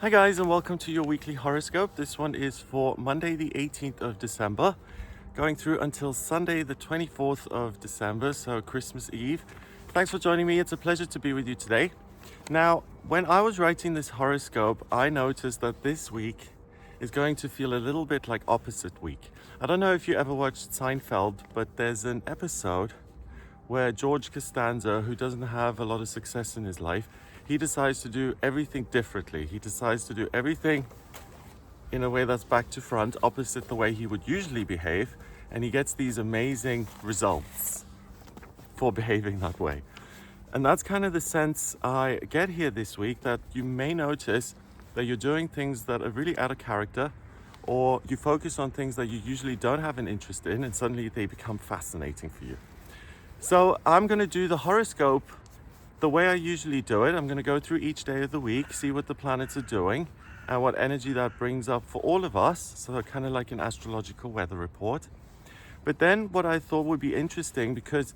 Hi guys, and welcome to your weekly horoscope. This one is for Monday the 18th of December, going through until Sunday the 24th of December, so Christmas Eve. Thanks for joining me. It's a pleasure to be with you today. Now, when I was writing this horoscope, I noticed that this week is going to feel a little bit like opposite week. I don't know if you ever watched Seinfeld, but there's an episode where George Costanza, who doesn't have a lot of success in his life, he decides to do everything differently. He decides to do everything in a way that's back to front, opposite the way he would usually behave, and he gets these amazing results for behaving that way. And that's kind of the sense I get here this week, that you may notice that you're doing things that are really out of character, or you focus on things that you usually don't have an interest in, and suddenly they become fascinating for you. So I'm going to do the horoscope the way I usually do it. I'm going to go through each day of the week, see what the planets are doing and what energy that brings up for all of us. So kind of like an astrological weather report. But then what I thought would be interesting, because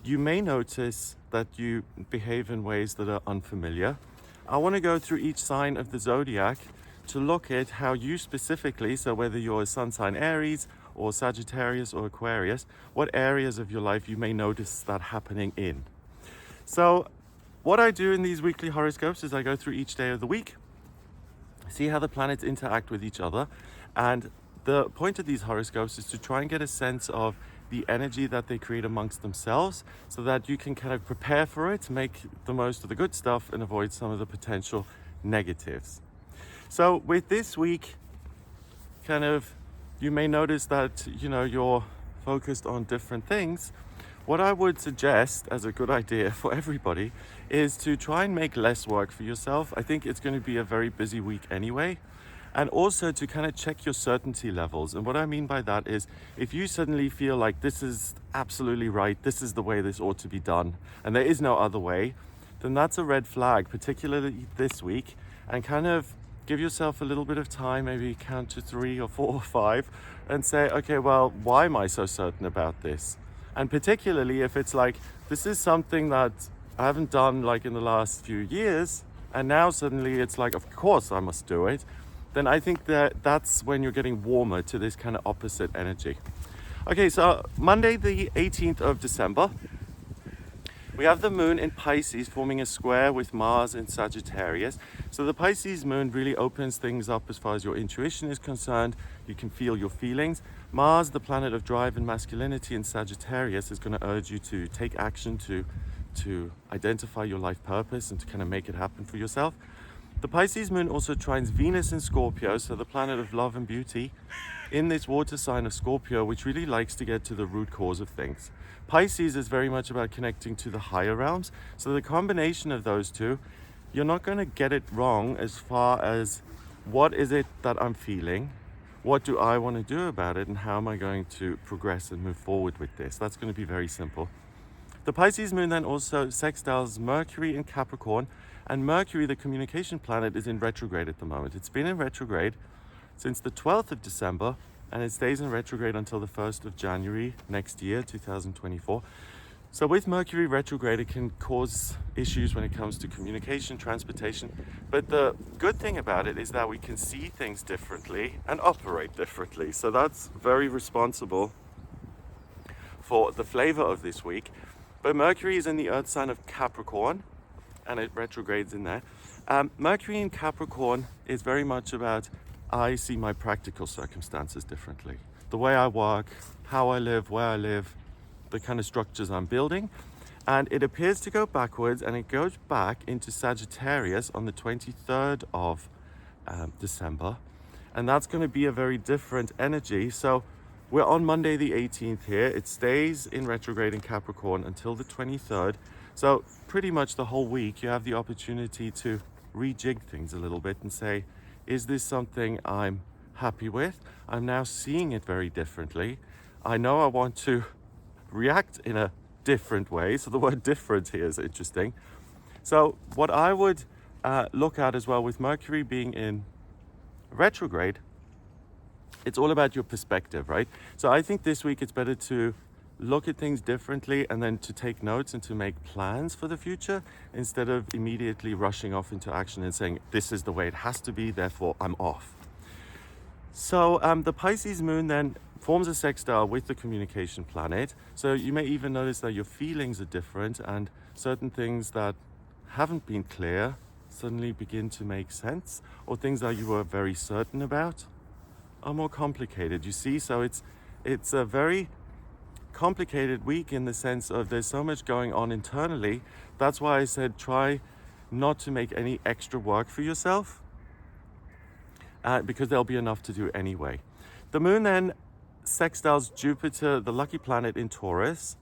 you may notice that you behave in ways that are unfamiliar, I want to go through each sign of the zodiac to look at how you specifically, so whether you're a sun sign Aries or Sagittarius or Aquarius, what areas of your life you may notice that happening in. So what I do in these weekly horoscopes is I go through each day of the week, see how the planets interact with each other. And the point of these horoscopes is to try and get a sense of the energy that they create amongst themselves, so that you can kind of prepare for it, make the most of the good stuff and avoid some of the potential negatives. So with this week, you may notice that, you're focused on different things. What I would suggest as a good idea for everybody is to try and make less work for yourself. I think it's going to be a very busy week anyway. And also to kind of check your certainty levels. And what I mean by that is, if you suddenly feel like this is absolutely right, this is the way this ought to be done, and there is no other way, then that's a red flag, particularly this week. And kind of give yourself a little bit of time, maybe count to 3 or 4 or 5, and say, okay, well, why am I so certain about this? And particularly if it's like, this is something that I haven't done like in the last few years, and now suddenly it's like, of course I must do it, then I think that's when you're getting warmer to this kind of opposite energy. Okay, so Monday the 18th of December, we have the moon in Pisces forming a square with Mars in Sagittarius. So the Pisces moon really opens things up as far as your intuition is concerned. You can feel your feelings. Mars, the planet of drive and masculinity in Sagittarius, is going to urge you to take action, to identify your life purpose and to kind of make it happen for yourself. The Pisces moon also trines Venus in Scorpio, so the planet of love and beauty, in this water sign of Scorpio, which really likes to get to the root cause of things. Pisces is very much about connecting to the higher realms. So the combination of those two, you're not going to get it wrong as far as what is it that I'm feeling, what do I want to do about it, and how am I going to progress and move forward with this. That's going to be very simple. The Pisces moon then also sextiles Mercury in Capricorn, and Mercury, the communication planet, is in retrograde at the moment. It's been in retrograde since the 12th of December, and it stays in retrograde until the 1st of January next year, 2024. So with Mercury retrograde, it can cause issues when it comes to communication, transportation. But the good thing about it is that we can see things differently and operate differently. So that's very responsible for the flavor of this week. But Mercury is in the earth sign of Capricorn, and it retrogrades in there. Mercury in Capricorn is very much about, I see my practical circumstances differently. The way I work, how I live, where I live, the kind of structures I'm building. And it appears to go backwards, and it goes back into Sagittarius on the 23rd of December. And that's going to be a very different energy. So we're on Monday the 18th here. It stays in retrograde in Capricorn until the 23rd. So pretty much the whole week you have the opportunity to rejig things a little bit and say, is this something I'm happy with? I'm now seeing it very differently. I know I want to react in a different way. So the word different here is interesting. So what I would look at as well with Mercury being in retrograde, it's all about your perspective, right? So I think this week it's better to look at things differently and then to take notes and to make plans for the future instead of immediately rushing off into action and saying, this is the way it has to be, therefore I'm off. So the Pisces moon then forms a sextile with the communication planet. So you may even notice that your feelings are different and certain things that haven't been clear suddenly begin to make sense, or things that you were very certain about are more complicated. You see, so it's a very complicated week in the sense of there's so much going on internally. That's why I said try not to make any extra work for yourself, because there'll be enough to do anyway. The moon then sextiles Jupiter, the lucky planet, in Taurus,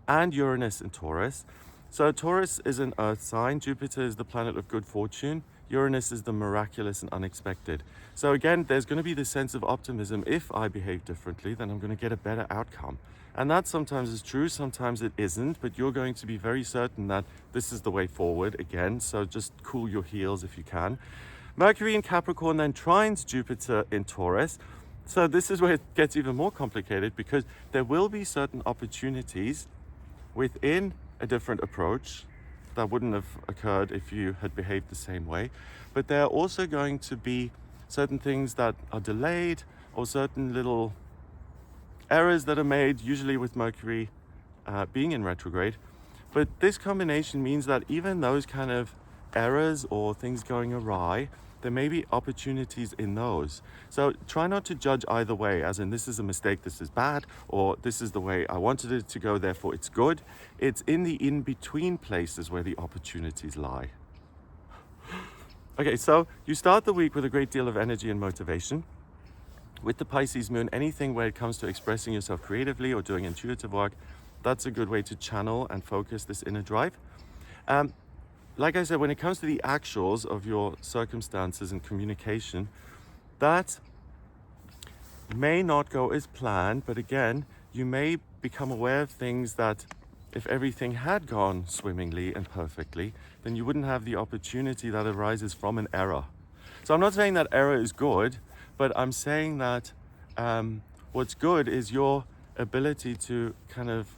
and Uranus in Taurus. So Taurus is an earth sign, Jupiter is the planet of good fortune, Uranus is the miraculous and unexpected. So again, there's going to be this sense of optimism. If I behave differently, then I'm going to get a better outcome. And that sometimes is true, sometimes it isn't, but you're going to be very certain that this is the way forward again. So just cool your heels if you can. Mercury in Capricorn then trines Jupiter in Taurus. So this is where it gets even more complicated, because there will be certain opportunities within a different approach that wouldn't have occurred if you had behaved the same way. But there are also going to be certain things that are delayed, or certain little errors that are made, usually with Mercury being in retrograde. But this combination means that even those kind of errors or things going awry, there may be opportunities in those. So try not to judge either way, as in this is a mistake, this is bad, or this is the way I wanted it to go, therefore it's good. It's in the in-between places where the opportunities lie. Okay, so you start the week with a great deal of energy and motivation. With the Pisces moon, anything where it comes to expressing yourself creatively or doing intuitive work, that's a good way to channel and focus this inner drive. Like I said, when it comes to the actuals of your circumstances and communication, that may not go as planned, but again, you may become aware of things that if everything had gone swimmingly and perfectly, then you wouldn't have the opportunity that arises from an error. So I'm not saying that error is good, but I'm saying that what's good is your ability to kind of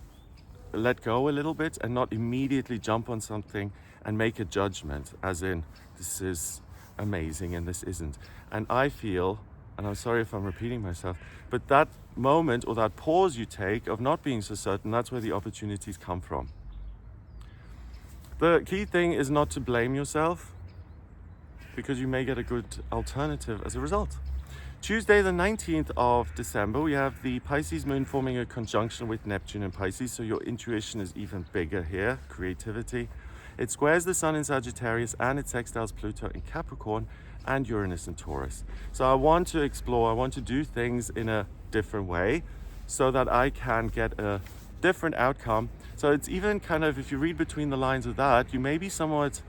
let go a little bit and not immediately jump on something and make a judgment, as in, this is amazing and this isn't. And I feel, and I'm sorry if I'm repeating myself, but that moment or that pause you take of not being so certain, that's where the opportunities come from. The key thing is not to blame yourself, because you may get a good alternative as a result. Tuesday, the 19th of December, we have the Pisces moon forming a conjunction with Neptune in Pisces, so your intuition is even bigger here, creativity. It squares the sun in Sagittarius and it sextiles Pluto in Capricorn and Uranus in Taurus. So I want to explore, I want to do things in a different way so that I can get a different outcome. So it's even kind of, if you read between the lines of that, you may be somewhat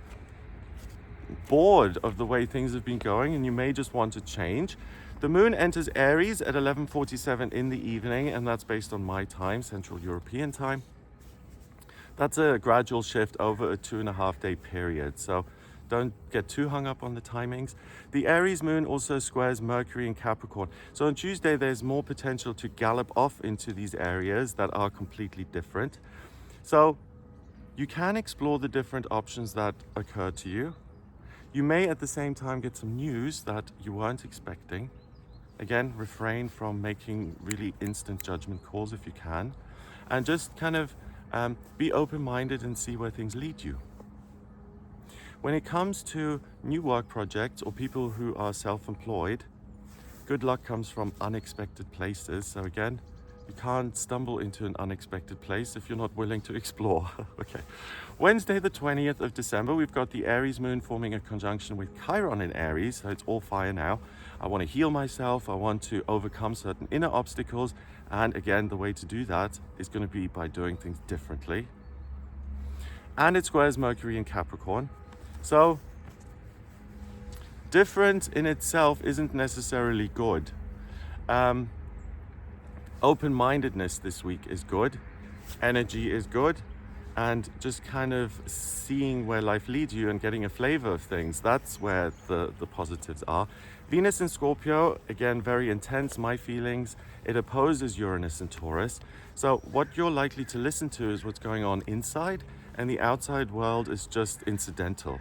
bored of the way things have been going and you may just want to change. The moon enters Aries at 11:47 in the evening, and that's based on my time, Central European time. That's a gradual shift over a 2.5 day period, so don't get too hung up on the timings. The Aries moon also squares Mercury in Capricorn. So on Tuesday, there's more potential to gallop off into these areas that are completely different. So you can explore the different options that occur to you. You may at the same time get some news that you weren't expecting. Again, refrain from making really instant judgment calls if you can, and just kind of be open-minded and see where things lead you. When it comes to new work projects or people who are self-employed, good luck comes from unexpected places. So again, you can't stumble into an unexpected place if you're not willing to explore. Okay. Wednesday, the 20th of December, we've got the Aries moon forming a conjunction with Chiron in Aries. So it's all fire now. I want to heal myself. I want to overcome certain inner obstacles. And again, the way to do that is going to be by doing things differently. And it squares Mercury in Capricorn. So different in itself isn't necessarily good. Open-mindedness this week is good. Energy is good. and just kind of seeing where life leads you and getting a flavor of things. That's where the positives are. Venus in Scorpio, again, very intense, my feelings. It opposes Uranus and Taurus. So what you're likely to listen to is what's going on inside, and the outside world is just incidental.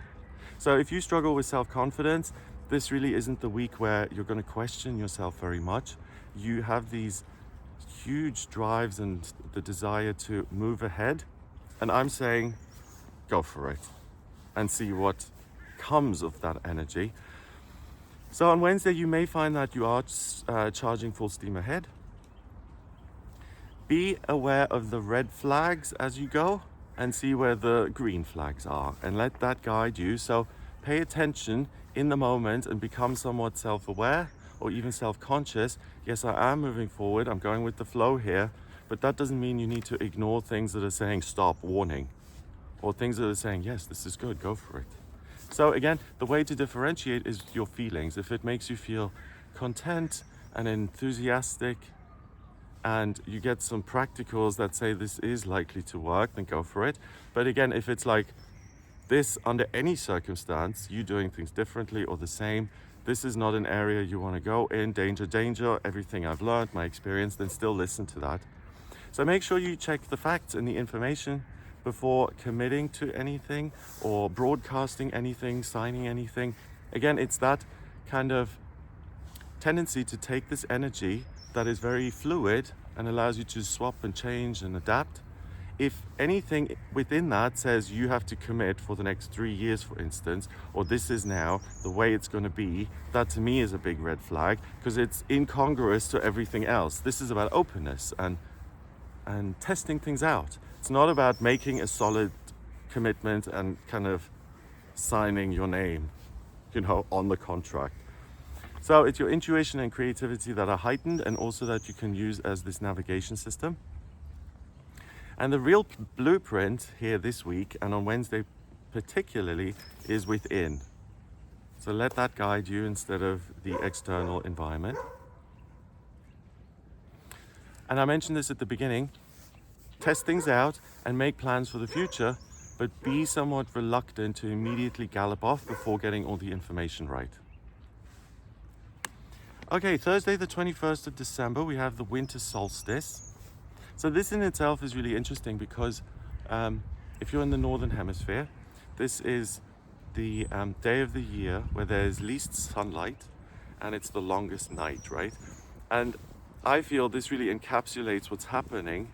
So if you struggle with self-confidence, this really isn't the week where you're going to question yourself very much. You have these huge drives and the desire to move ahead. And I'm saying, go for it and see what comes of that energy. So on Wednesday, you may find that you are charging full steam ahead. Be aware of the red flags as you go and see where the green flags are, and let that guide you. So pay attention in the moment and become somewhat self-aware or even self-conscious. Yes, I am moving forward. I'm going with the flow here. But that doesn't mean you need to ignore things that are saying stop, warning, or things that are saying, yes, this is good, go for it. So again, the way to differentiate is your feelings. If it makes you feel content and enthusiastic and you get some practicals that say this is likely to work, then go for it. But again, if it's like this, under any circumstance, you doing things differently or the same, this is not an area you want to go in, danger, danger, everything I've learned, my experience, then still listen to that. So make sure you check the facts and the information before committing to anything or broadcasting anything, signing anything. Again, it's that kind of tendency to take this energy that is very fluid and allows you to swap and change and adapt. If anything within that says you have to commit for the next 3 years, for instance, or this is now the way it's going to be, that to me is a big red flag, because it's incongruous to everything else. This is about openness and testing things out. It's not about making a solid commitment and kind of signing your name, on the contract. So it's your intuition and creativity that are heightened, and also that you can use as this navigation system. And the real blueprint here this week, and on Wednesday particularly, is within. So let that guide you instead of the external environment. And I mentioned this at the beginning, test things out and make plans for the future, but be somewhat reluctant to immediately gallop off before getting all the information right. Okay, Thursday the 21st of December, we have the winter solstice. So this in itself is really interesting because if you're in the northern hemisphere, this is the day of the year where there's least sunlight and it's the longest night, right? And I feel this really encapsulates what's happening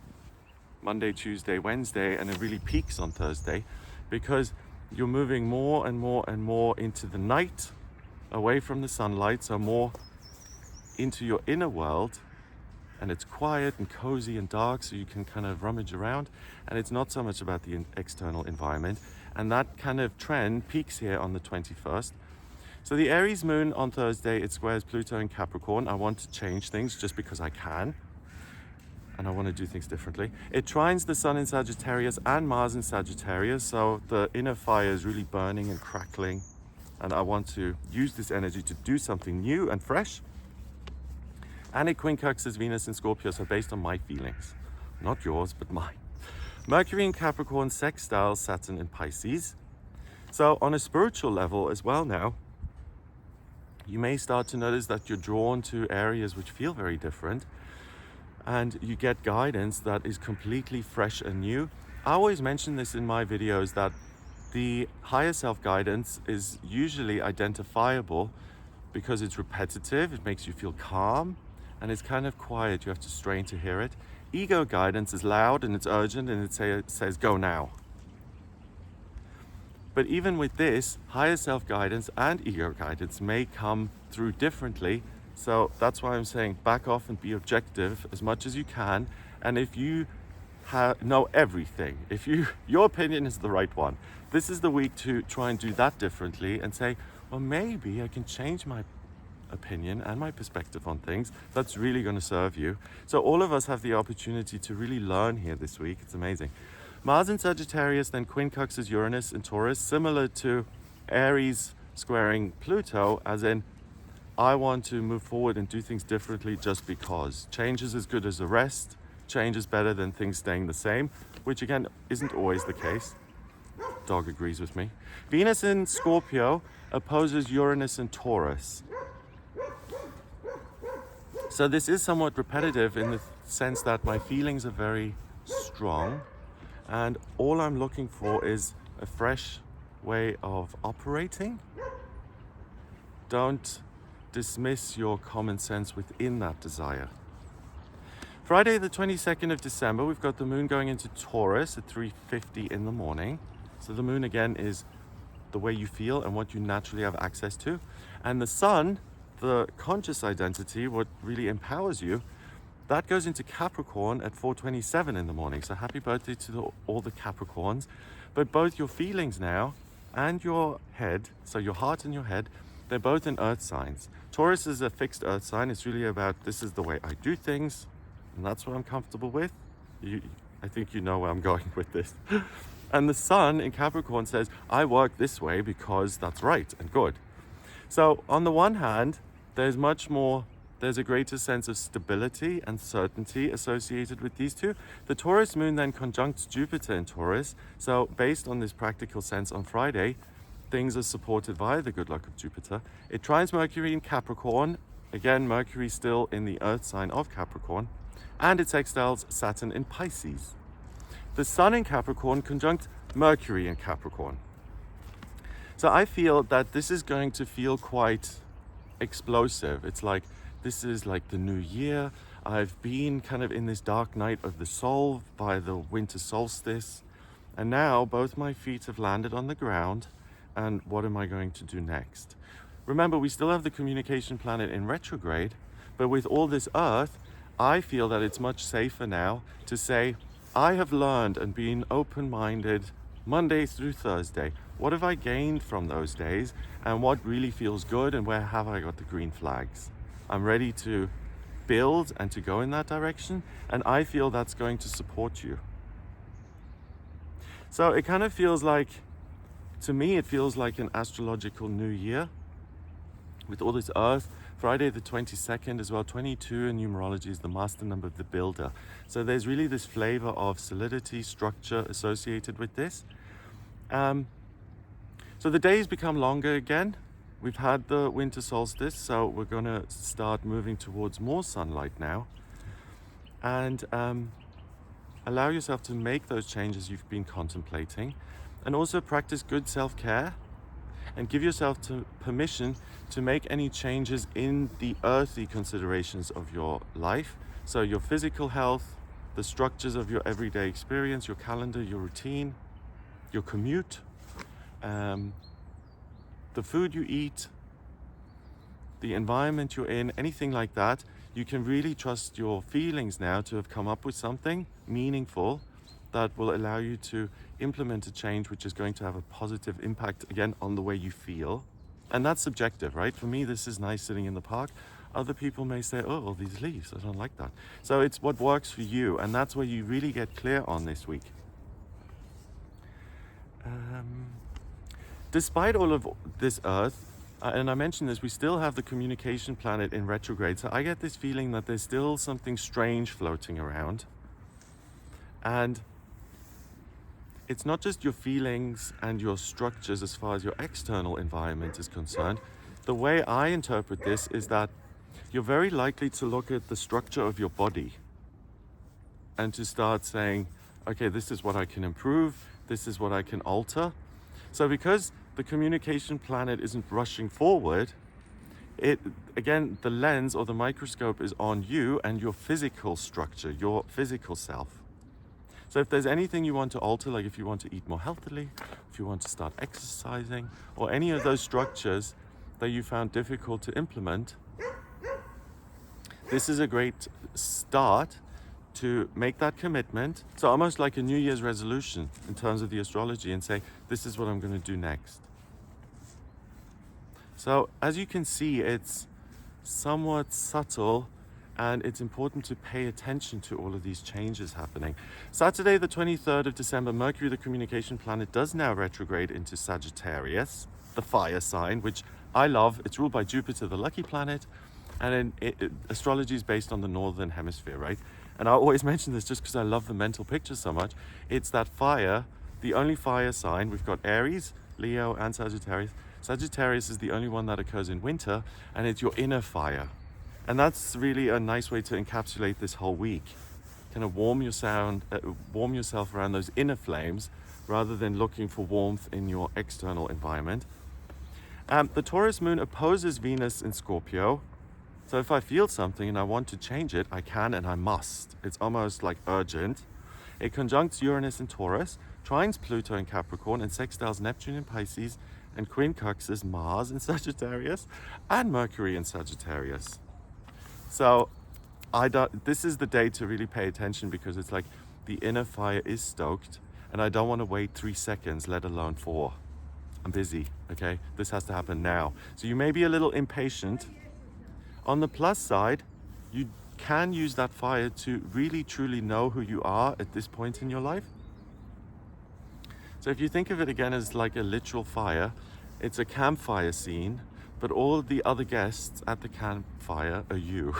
Monday, Tuesday, Wednesday, and it really peaks on Thursday because you're moving more and more and more into the night, away from the sunlight, so more into your inner world, and it's quiet and cozy and dark, so you can kind of rummage around, and it's not so much about the external environment. And that kind of trend peaks here on the 21st. So the Aries moon on Thursday, it squares Pluto in Capricorn. I want to change things just because I can, and I want to do things differently. It trines the sun in Sagittarius and Mars in Sagittarius, so the inner fire is really burning and crackling, and I want to use this energy to do something new and fresh. And it quincunxes Venus in Scorpio, so based on my feelings, not yours, but mine. Mercury in Capricorn sextiles Saturn in Pisces. So on a spiritual level as well now, you may start to notice that you're drawn to areas which feel very different, and you get guidance that is completely fresh and new. I always mention this in my videos that the higher self guidance is usually identifiable because it's repetitive, it makes you feel calm, and it's kind of quiet, you have to strain to hear it. Ego guidance is loud and it's urgent, and it says go now. But even with this, higher self-guidance and ego guidance may come through differently. So that's why I'm saying back off and be objective as much as you can. And if you know everything, if your opinion is the right one, this is the week to try and do that differently and say, well, maybe I can change my opinion and my perspective on things. That's really going to serve you. So all of us have the opportunity to really learn here this week. It's amazing. Mars in Sagittarius then quincunxes Uranus in Taurus, similar to Aries squaring Pluto, as in I want to move forward and do things differently just because. Change is as good as a rest. change is better than things staying the same, which again isn't always the case. Dog agrees with me. Venus in Scorpio opposes Uranus in Taurus. So this is somewhat repetitive in the sense that my feelings are very strong, and all I'm looking for is a fresh way of operating. Don't dismiss your common sense within that desire. Friday the 22nd of December, we've got the moon going into Taurus at 3:50 in the morning. So the moon again is the way you feel and what you naturally have access to. And the sun, the conscious identity, what really empowers you, that goes into Capricorn at 4:27 in the morning. So happy birthday to all the Capricorns. But both your feelings now and your head, so your heart and your head, they're both in earth signs. Taurus is a fixed earth sign. It's really about, this is the way I do things, and that's what I'm comfortable with. I think you know where I'm going with this. And the sun in Capricorn says, I work this way because that's right and good. So on the one hand, there's a greater sense of stability and certainty associated with these two. The Taurus moon then conjuncts Jupiter in Taurus. So based on this practical sense on Friday, things are supported via the good luck of Jupiter. It trines Mercury in Capricorn. Again, Mercury still in the earth sign of Capricorn. And it sextiles Saturn in Pisces. The sun in Capricorn conjunct Mercury in Capricorn. So I feel that this is going to feel quite explosive. It's like, this is like the new year. I've been kind of in this dark night of the soul by the winter solstice. And now both my feet have landed on the ground. And what am I going to do next? Remember, we still have the communication planet in retrograde, but with all this Earth, I feel that it's much safer now to say, I have learned and been open-minded Monday through Thursday. What have I gained from those days, and what really feels good, and where have I got the green flags? I'm ready to build and to go in that direction, and I feel that's going to support you. So it kind of feels like, to me, it feels like an astrological new year with all this Earth. Friday the 22nd as well, 22 in numerology is the master number of the builder. So there's really this flavor of solidity, structure associated with this. So the days become longer again. We've had the winter solstice, so we're gonna start moving towards more sunlight now. And allow yourself to make those changes you've been contemplating. And also practice good self-care and give yourself permission to make any changes in the earthly considerations of your life. So your physical health, the structures of your everyday experience, your calendar, your routine, your commute, the food you eat, the environment you're in, anything like that. You can really trust your feelings now to have come up with something meaningful that will allow you to implement a change which is going to have a positive impact, again, on the way you feel. And that's subjective, right? For me, this is nice sitting in the park. Other people may say, oh, well, these leaves, I don't like that. So it's what works for you, and that's where you really get clear on this week. Despite all of this Earth, and I mentioned this, we still have the communication planet in retrograde. So I get this feeling that there's still something strange floating around. And it's not just your feelings and your structures as far as your external environment is concerned. The way I interpret this is that you're very likely to look at the structure of your body and to start saying, okay, this is what I can improve, this is what I can alter. So because the communication planet isn't rushing forward, again, the lens or the microscope is on you and your physical structure, your physical self. So if there's anything you want to alter, like if you want to eat more healthily, if you want to start exercising, or any of those structures that you found difficult to implement, this is a great start to make that commitment. So almost like a New Year's resolution in terms of the astrology, and say, this is what I'm going to do next. So as you can see, it's somewhat subtle, and it's important to pay attention to all of these changes happening. Saturday, the 23rd of December, Mercury, the communication planet, does now retrograde into Sagittarius, the fire sign, which I love. It's ruled by Jupiter, the lucky planet, and astrology is based on the northern hemisphere, right? And I always mention this just because I love the mental picture so much. It's that fire, the only fire sign. We've got Aries, Leo, and Sagittarius. Sagittarius is the only one that occurs in winter, and it's your inner fire. And that's really a nice way to encapsulate this whole week. Kind of warm yourself around those inner flames rather than looking for warmth in your external environment. The Taurus moon opposes Venus in Scorpio. So if I feel something and I want to change it, I can and I must. It's almost like urgent. It conjuncts Uranus in Taurus, trines Pluto in Capricorn, and sextiles Neptune in Pisces, and quincunxes Mars in Sagittarius, and Mercury in Sagittarius. So this is the day to really pay attention, because it's like the inner fire is stoked, and I don't want to wait 3 seconds, let alone 4. I'm busy, okay? This has to happen now. So you may be a little impatient. On the plus side, you can use that fire to really truly know who you are at this point in your life. So if you think of it again as like a literal fire, it's a campfire scene, but all the other guests at the campfire are you,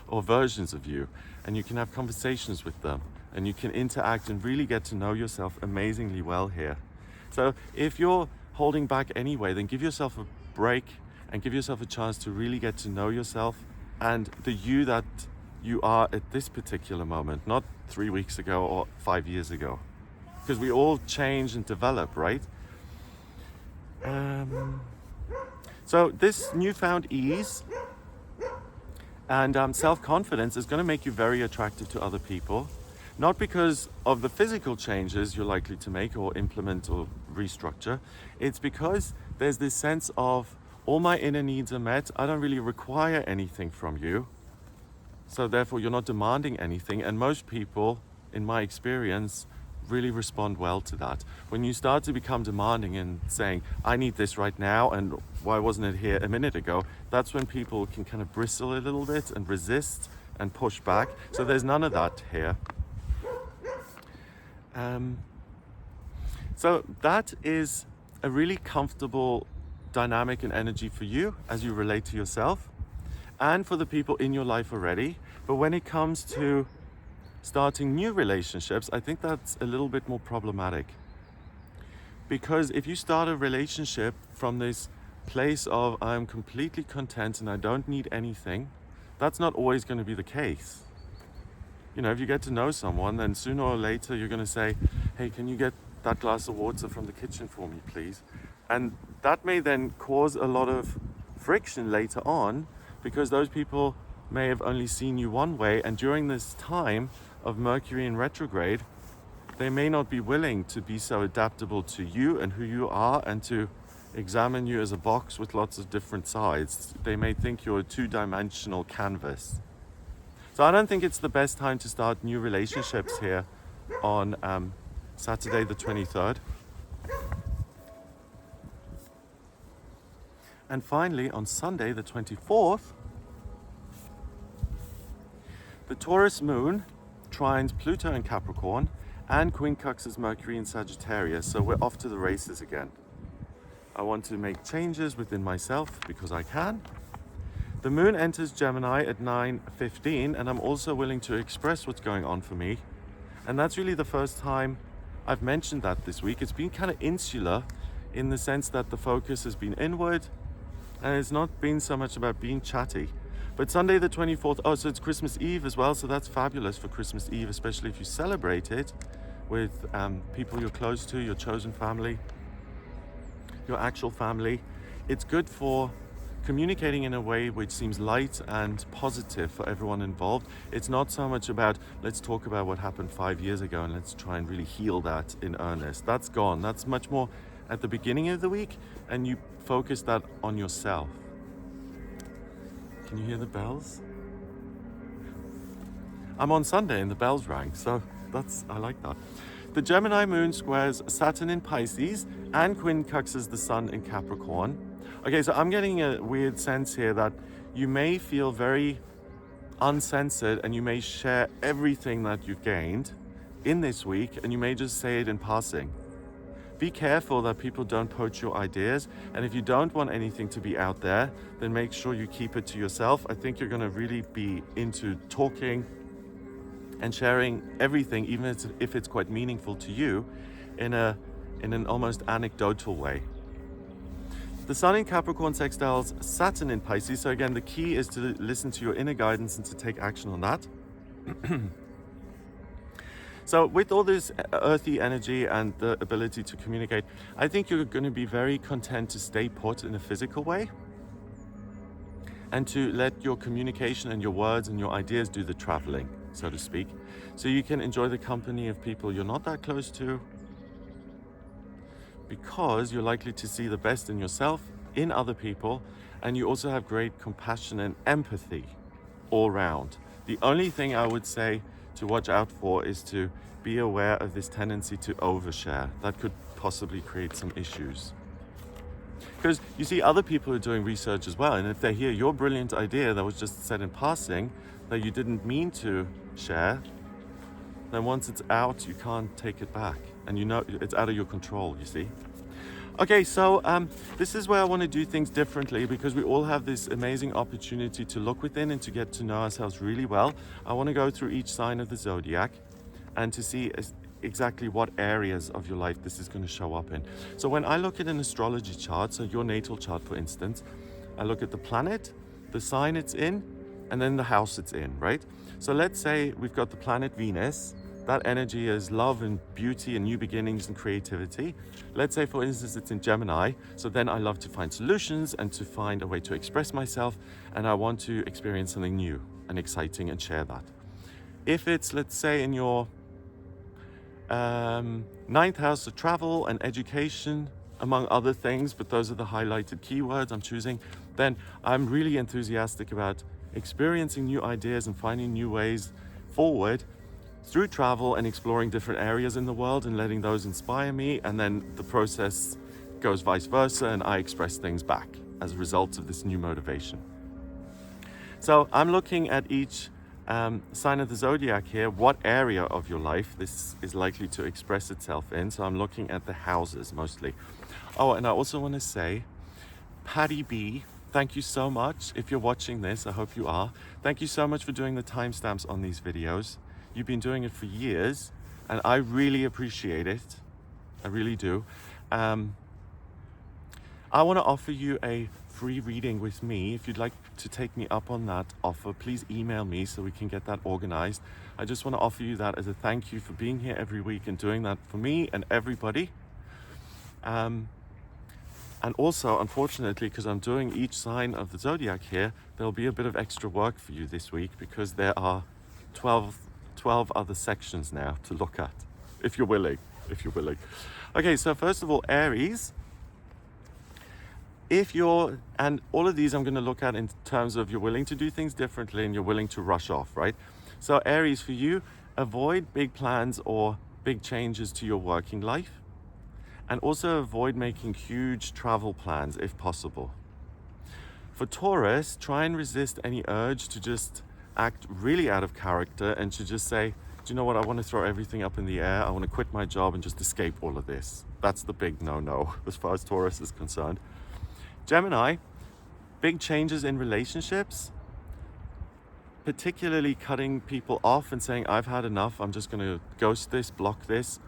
or versions of you, and you can have conversations with them, and you can interact and really get to know yourself amazingly well here. So if you're holding back anyway, then give yourself a break and give yourself a chance to really get to know yourself and the you that you are at this particular moment, not 3 weeks ago or 5 years ago. Because we all change and develop, right? So this newfound ease and self-confidence is going to make you very attractive to other people. Not because of the physical changes you're likely to make or implement or restructure. It's because there's this sense of, all my inner needs are met. I don't really require anything from you. So therefore, you're not demanding anything. And most people, in my experience, really respond well to that. When you start to become demanding and saying, I need this right now, and why wasn't it here a minute ago? That's when people can kind of bristle a little bit and resist and push back. So there's none of that here. So that is a really comfortable dynamic and energy for you as you relate to yourself and for the people in your life already. But when it comes to starting new relationships, I think that's a little bit more problematic. Because if you start a relationship from this place of I'm completely content and I don't need anything, that's not always going to be the case. You know, if you get to know someone, then sooner or later you're going to say, hey, can you get that glass of water from the kitchen for me, please? And that may then cause a lot of friction later on, because those people may have only seen you one way, and during this time of Mercury in retrograde, they may not be willing to be so adaptable to you and who you are and to examine you as a box with lots of different sides. They may think you're a two-dimensional canvas. So I don't think it's the best time to start new relationships here on Saturday the 23rd. And finally, on Sunday the 24th, the Taurus moon trines Pluto in Capricorn and quincunxes Mercury in Sagittarius. So we're off to the races again. I want to make changes within myself because I can. The moon enters Gemini at 9:15, and I'm also willing to express what's going on for me. And that's really the first time I've mentioned that this week. It's been kind of insular in the sense that the focus has been inward, and it's not been so much about being chatty. But Sunday the 24th, so it's Christmas Eve as well, so that's fabulous for Christmas Eve, especially if you celebrate it with people you're close to, your chosen family, your actual family. It's good for communicating in a way which seems light and positive for everyone involved. It's not so much about, let's talk about what happened 5 years ago and let's try and really heal that in earnest. That's gone. That's much more at the beginning of the week, and you focus that on yourself. Can you hear the bells? I'm on Sunday and the bells rang, so I like that. The Gemini moon squares Saturn in Pisces and quincunxes the sun in Capricorn. Okay, so I'm getting a weird sense here that you may feel very uncensored and you may share everything that you've gained in this week, and you may just say it in passing. Be careful that people don't poach your ideas, and if you don't want anything to be out there, then make sure you keep it to yourself. I think you're going to really be into talking and sharing everything, even if it's quite meaningful to you, in an almost anecdotal way. The Sun in Capricorn sextiles Saturn in Pisces. So again, the key is to listen to your inner guidance and to take action on that. So with all this earthy energy and the ability to communicate, I think you're going to be very content to stay put in a physical way and to let your communication and your words and your ideas do the traveling, so to speak. So you can enjoy the company of people you're not that close to, because you're likely to see the best in yourself, in other people, and you also have great compassion and empathy all round. The only thing I would say to watch out for is to be aware of this tendency to overshare. That could possibly create some issues. Because you see, other people are doing research as well, and if they hear your brilliant idea that was just said in passing, that you didn't mean to share, then once it's out, you can't take it back. And you know it's out of your control, you see. Okay, so this is where I want to do things differently, because we all have this amazing opportunity to look within and to get to know ourselves really well. I want to go through each sign of the zodiac and to see exactly what areas of your life this is going to show up in. So when I look at an astrology chart, so your natal chart for instance, I look at the planet, the sign it's in, and then the house it's in, right? So let's say we've got the planet Venus. That energy is love and beauty and new beginnings and creativity. Let's say, for instance, it's in Gemini. So then I love to find solutions and to find a way to express myself. And I want to experience something new and exciting and share that. If it's, let's say, in your ninth house of travel and education, among other things, but those are the highlighted keywords I'm choosing, then I'm really enthusiastic about experiencing new ideas and finding new ways forward through travel and exploring different areas in the world and letting those inspire me, and then the process goes vice versa and I express things back as a result of this new motivation. So I'm looking at each sign of the zodiac here, what area of your life this is likely to express itself in. So I'm looking at the houses mostly. Oh, and I also want to say, Patty B, thank you so much. If you're watching this, I hope you are. Thank you so much for doing the timestamps on these videos. You've been doing it for years, and I really appreciate it. I really do. I want to offer you a free reading with me. If you'd like to take me up on that offer, please email me so we can get that organized. I just want to offer you that as a thank you for being here every week and doing that for me and everybody. And also, unfortunately, because I'm doing each sign of the zodiac here, there'll be a bit of extra work for you this week, because there are 12 other sections now to look at, if you're willing. Okay, so first of all, Aries. And all of these I'm going to look at in terms of you're willing to do things differently and you're willing to rush off, right? So Aries, for you, avoid big plans or big changes to your working life, and also avoid making huge travel plans if possible. For Taurus, try and resist any urge to just act really out of character and to just say, do you know what, I want to throw everything up in the air, I want to quit my job and just escape all of this. That's the big no-no as far as Taurus is concerned. Gemini, big changes in relationships, particularly cutting people off and saying, I've had enough, I'm just going to ghost this, block this.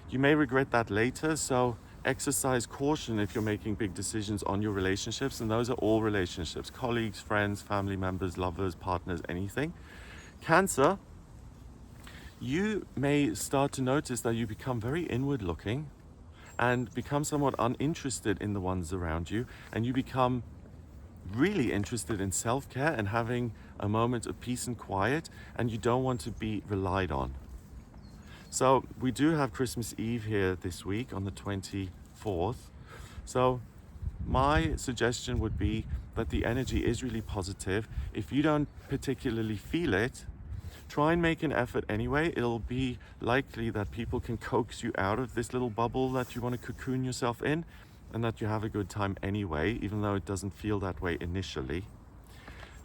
You may regret that later, so exercise caution if you're making big decisions on your relationships, and those are all relationships, colleagues, friends, family members, lovers, partners, anything. Cancer, you may start to notice that you become very inward looking and become somewhat uninterested in the ones around you, and you become really interested in self-care and having a moment of peace and quiet, and you don't want to be relied on. So we do have Christmas Eve here this week on the 24th. So my suggestion would be that the energy is really positive. If you don't particularly feel it, try and make an effort anyway. It'll be likely that people can coax you out of this little bubble that you want to cocoon yourself in, and that you have a good time anyway, even though it doesn't feel that way initially.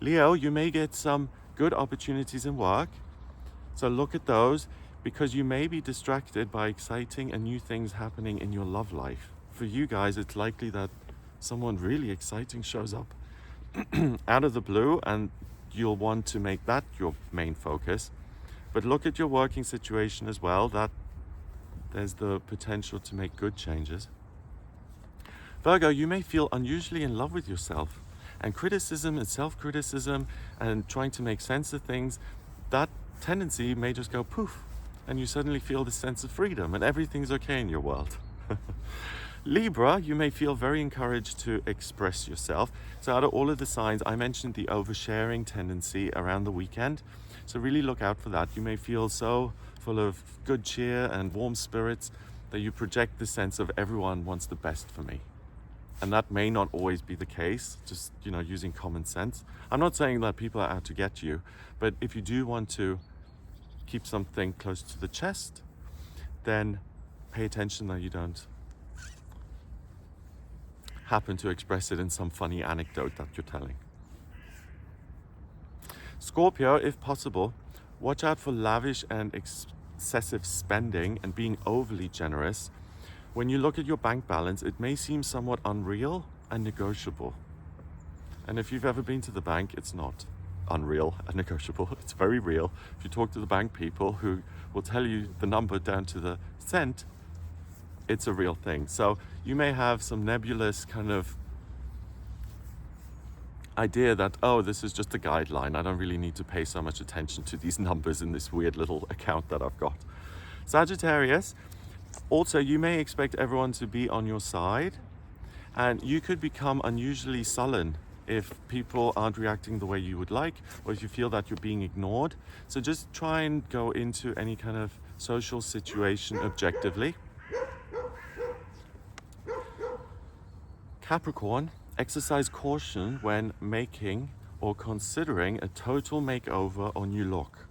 Leo, you may get some good opportunities in work. So look at those, because you may be distracted by exciting and new things happening in your love life. For you guys, it's likely that someone really exciting shows up out of the blue, and you'll want to make that your main focus. But look at your working situation as well. That there's the potential to make good changes. Virgo, you may feel unusually in love with yourself, and criticism and self-criticism and trying to make sense of things, that tendency may just go poof, and you suddenly feel this sense of freedom and everything's okay in your world. Libra, you may feel very encouraged to express yourself. So out of all of the signs, I mentioned the oversharing tendency around the weekend. So really look out for that. You may feel so full of good cheer and warm spirits that you project the sense of everyone wants the best for me. And that may not always be the case, just, using common sense. I'm not saying that people are out to get you, but if you do want to keep something close to the chest, then pay attention that you don't happen to express it in some funny anecdote that you're telling. Scorpio, if possible, watch out for lavish and excessive spending and being overly generous. When you look at your bank balance, it may seem somewhat unreal and negotiable. And if you've ever been to the bank, it's not unreal and negotiable. It's very real. If you talk to the bank people who will tell you the number down to the cent, it's a real thing. So you may have some nebulous kind of idea that, oh, this is just a guideline. I don't really need to pay so much attention to these numbers in this weird little account that I've got. Sagittarius, also, you may expect everyone to be on your side, and you could become unusually sullen if people aren't reacting the way you would like, or if you feel that you're being ignored. So just try and go into any kind of social situation objectively. Capricorn, exercise caution when making or considering a total makeover or new look.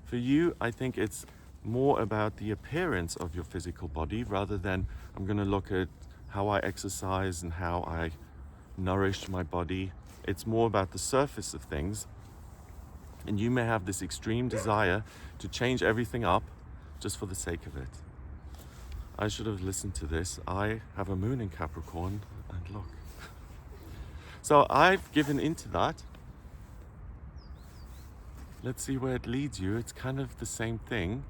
For you, I think it's more about the appearance of your physical body rather than I'm going to look at how I exercise and how I nourish my body. It's more about the surface of things. And you may have this extreme desire to change everything up just for the sake of it. I should have listened to this. I have a moon in Capricorn, and look. So I've given into that. Let's see where it leads you. It's kind of the same thing.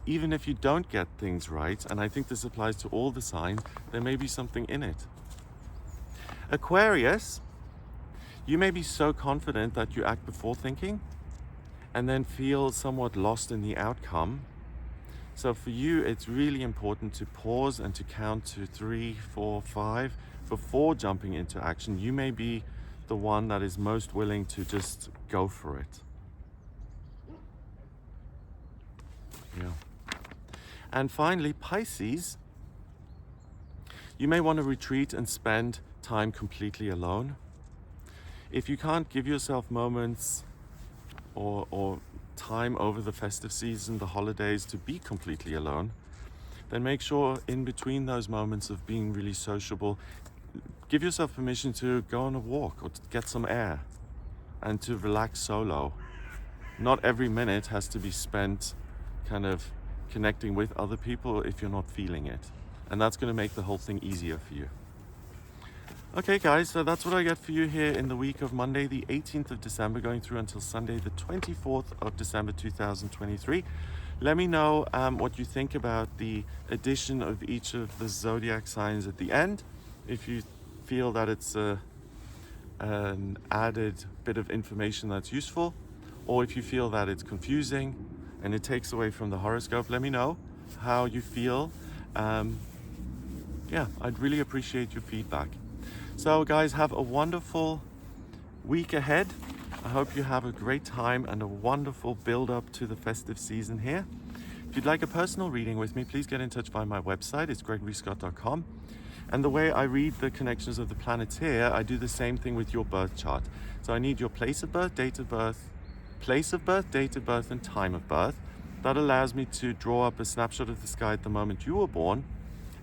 Even if you don't get things right, and I think this applies to all the signs, there may be something in it. Aquarius, you may be so confident that you act before thinking and then feel somewhat lost in the outcome. So for you, it's really important to pause and to count to 3, 4, 5 before jumping into action. You may be the one that is most willing to just go for it. Yeah. And finally, Pisces, you may want to retreat and spend time completely alone. If you can't give yourself moments or time over the festive season, the holidays, to be completely alone, then make sure in between those moments of being really sociable, give yourself permission to go on a walk or to get some air and to relax solo. Not every minute has to be spent kind of connecting with other people if you're not feeling it. And that's going to make the whole thing easier for you. Okay guys, so that's what I get for you here in the week of Monday the 18th of December going through until Sunday the 24th of December 2023. Let me know what you think about the addition of each of the zodiac signs at the end. If you feel that it's an added bit of information that's useful, or if you feel that it's confusing and it takes away from the horoscope, let me know how you feel. Yeah, I'd really appreciate your feedback. So guys, have a wonderful week ahead. I hope you have a great time and a wonderful build up to the festive season here. If you'd like a personal reading with me, please get in touch via my website. It's gregoryscott.com. And the way I read the connections of the planets here, I do the same thing with your birth chart. So I need your place of birth, date of birth, place of birth, date of birth, and time of birth. That allows me to draw up a snapshot of the sky at the moment you were born.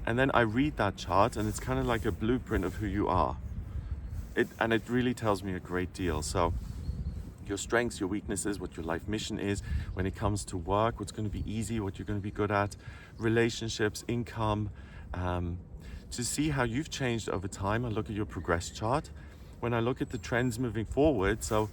And then I read that chart, and it's kind of like a blueprint of who you are. It really tells me a great deal. So your strengths, your weaknesses, what your life mission is when it comes to work, what's going to be easy, what you're going to be good at, relationships, income, to see how you've changed over time. I look at your progress chart. When I look at the trends moving forward, so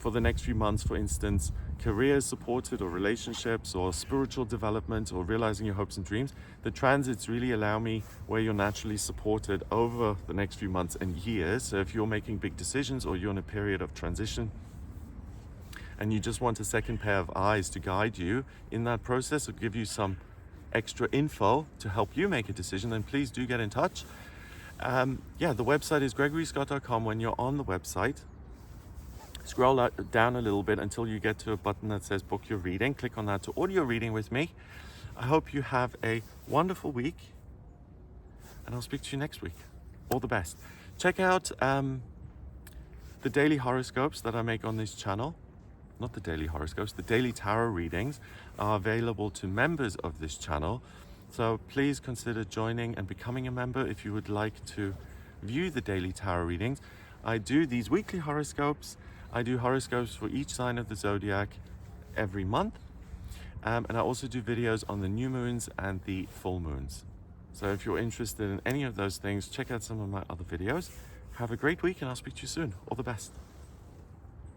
for the next few months, for instance, career is supported, or relationships, or spiritual development, or realizing your hopes and dreams, the transits really allow me where you're naturally supported over the next few months and years. So if you're making big decisions, or you're in a period of transition, and you just want a second pair of eyes to guide you in that process, or give you some extra info to help you make a decision, then please do get in touch. The website is gregoryscott.com. When you're on the website, scroll down a little bit until you get to a button that says book your reading. Click on that to order your reading with me. I hope you have a wonderful week, and I'll speak to you next week. All the best. Check out the daily horoscopes that I make on this channel. Not the daily horoscopes, the daily tarot readings are available to members of this channel. So please consider joining and becoming a member if you would like to view the daily tarot readings. I do these weekly horoscopes. I do horoscopes for each sign of the zodiac every month. And I also do videos on the new moons and the full moons. So if you're interested in any of those things, check out some of my other videos. Have a great week, and I'll speak to you soon. All the best.